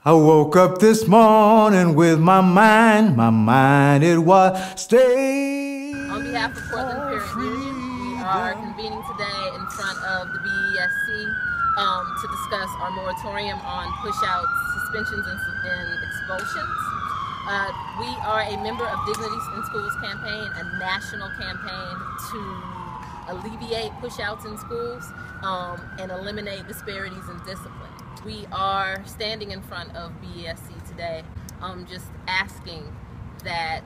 I woke up this morning with my mind it was stay. On behalf of Portland Parent Union, we are convening today in front of the BESC to discuss our moratorium on push-outs, suspensions, and expulsions. We are a member of Dignity in Schools campaign, a national campaign to alleviate push-outs in schools and eliminate disparities in discipline. We are standing in front of BESC today just asking that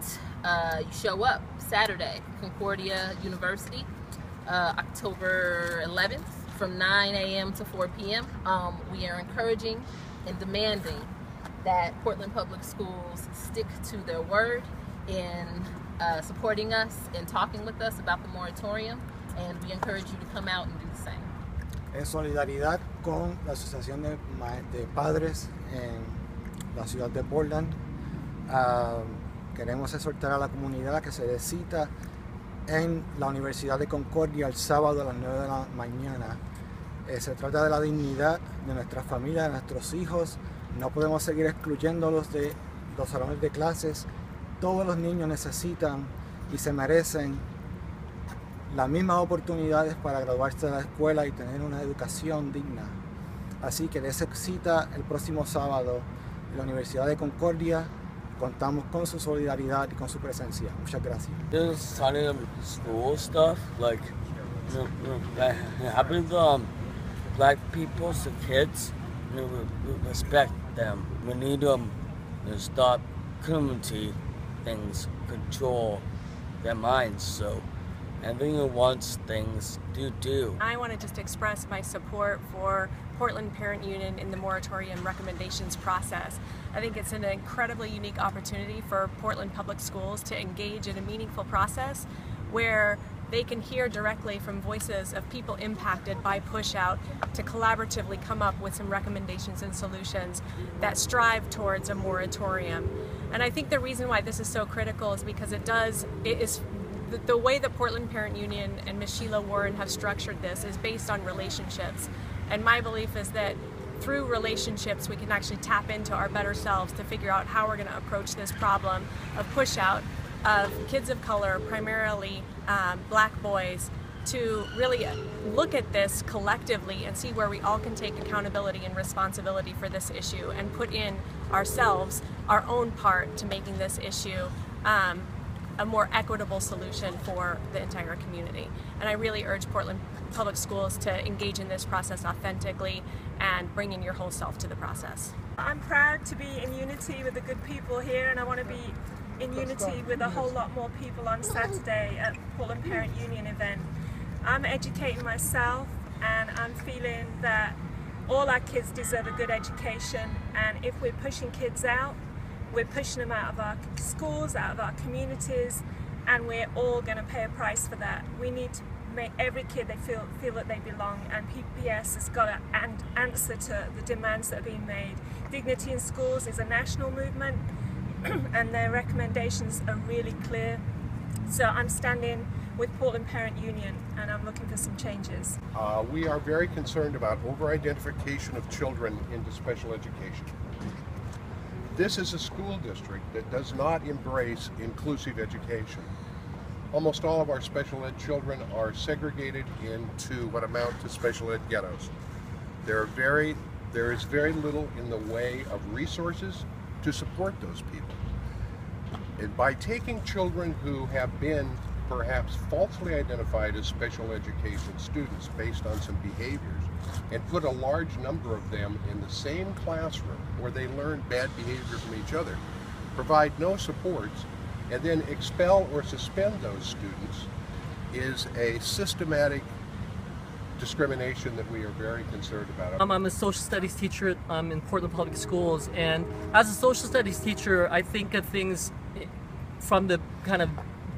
you show up Saturday, Concordia University, October 11th from 9 a.m. to 4 p.m. We are encouraging and demanding that Portland Public Schools stick to their word in supporting us and talking with us about the moratorium, and we encourage you to come out and do the same. En solidaridad con la Asociación de Padres en la ciudad de Portland, queremos exhortar a la comunidad que se dé cita en la Universidad de Concordia el sábado a las 9 de la mañana. Se trata de la dignidad de nuestras familias, de nuestros hijos. No podemos seguir excluyéndolos de los salones de clases. Todos los niños necesitan y se merecen las mismas oportunidades para graduarse de la escuela y tener una educación digna. Así que dése cita el próximo sábado en la Universidad de Concordia. Contamos con su solidaridad y con su presencia. Muchas gracias. This signing of school stuff, like, that happens to black people, to kids, we respect them. We need to stop community things control their minds, so everyone wants things to do. I want to just express my support for Portland Parent Union in the moratorium recommendations process. I think it's an incredibly unique opportunity for Portland Public Schools to engage in a meaningful process where they can hear directly from voices of people impacted by push-out to collaboratively come up with some recommendations and solutions that strive towards a moratorium. And I think the reason why this is so critical is because the way that Portland Parent Union and Ms. Sheila Warren have structured this is based on relationships. And my belief is that through relationships we can actually tap into our better selves to figure out how we're going to approach this problem of push-out of kids of color, primarily black boys, to really look at this collectively and see where we all can take accountability and responsibility for this issue and put in ourselves our own part to making this issue a more equitable solution for the entire community. And I really urge Portland Public Schools to engage in this process authentically and bring in your whole self to the process. I'm proud to be in unity with the good people here, and I want to be in unity with a whole lot more people on Saturday at Portland Parent Union event. I'm educating myself, and I'm feeling that all our kids deserve a good education, and if we're pushing kids out, we're pushing them out of our schools, out of our communities, and we're all going to pay a price for that. We need to make every kid feel that they belong, and PPS has got to answer to the demands that are being made. Dignity in Schools is a national movement, and their recommendations are really clear. So I'm standing with Portland Parent Union, and I'm looking for some changes. We are very concerned about over-identification of children into special education. This is a school district that does not embrace inclusive education. Almost all of our special ed children are segregated into what amount to special ed ghettos. There is very little in the way of resources to support those people. And by taking children who have been perhaps falsely identified as special education students based on some behaviors and put a large number of them in the same classroom where they learn bad behavior from each other, provide no supports, and then expel or suspend those students is a systematic discrimination that we are very concerned about. I'm a social studies teacher in Portland Public Schools, and as a social studies teacher, I think of things from the kind of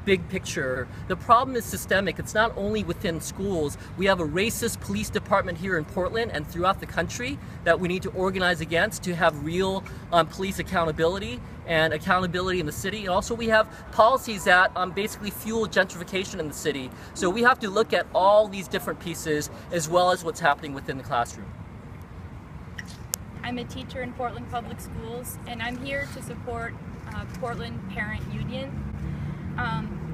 big picture. The problem is systemic. It's not only within schools. We have a racist police department here in Portland and throughout the country that we need to organize against to have real police accountability and accountability in the city. And also we have policies that basically fuel gentrification in the city. So we have to look at all these different pieces as well as what's happening within the classroom. I'm a teacher in Portland Public Schools, and I'm here to support Portland Parent Union.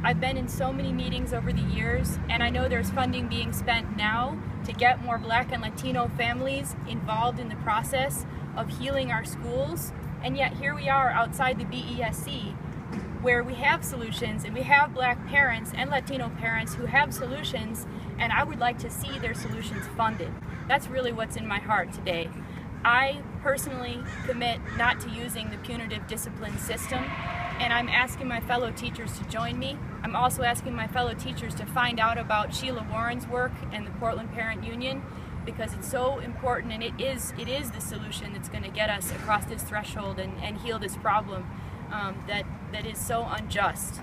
I've been in so many meetings over the years, and I know there's funding being spent now to get more Black and Latino families involved in the process of healing our schools, and yet here we are outside the BESC where we have solutions, and we have Black parents and Latino parents who have solutions, and I would like to see their solutions funded. That's really what's in my heart today. I personally commit not to using the punitive discipline system, and I'm asking my fellow teachers to join me. I'm also asking my fellow teachers to find out about Sheila Warren's work and the Portland Parent Union, because it's so important, and it is the solution that's going to get us across this threshold and heal this problem that is so unjust.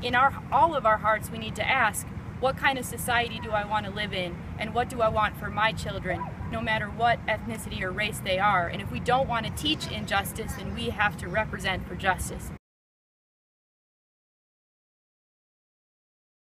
In all of our hearts, we need to ask, what kind of society do I want to live in, and what do I want for my children, no matter what ethnicity or race they are? And if we don't want to teach injustice, then we have to represent for justice.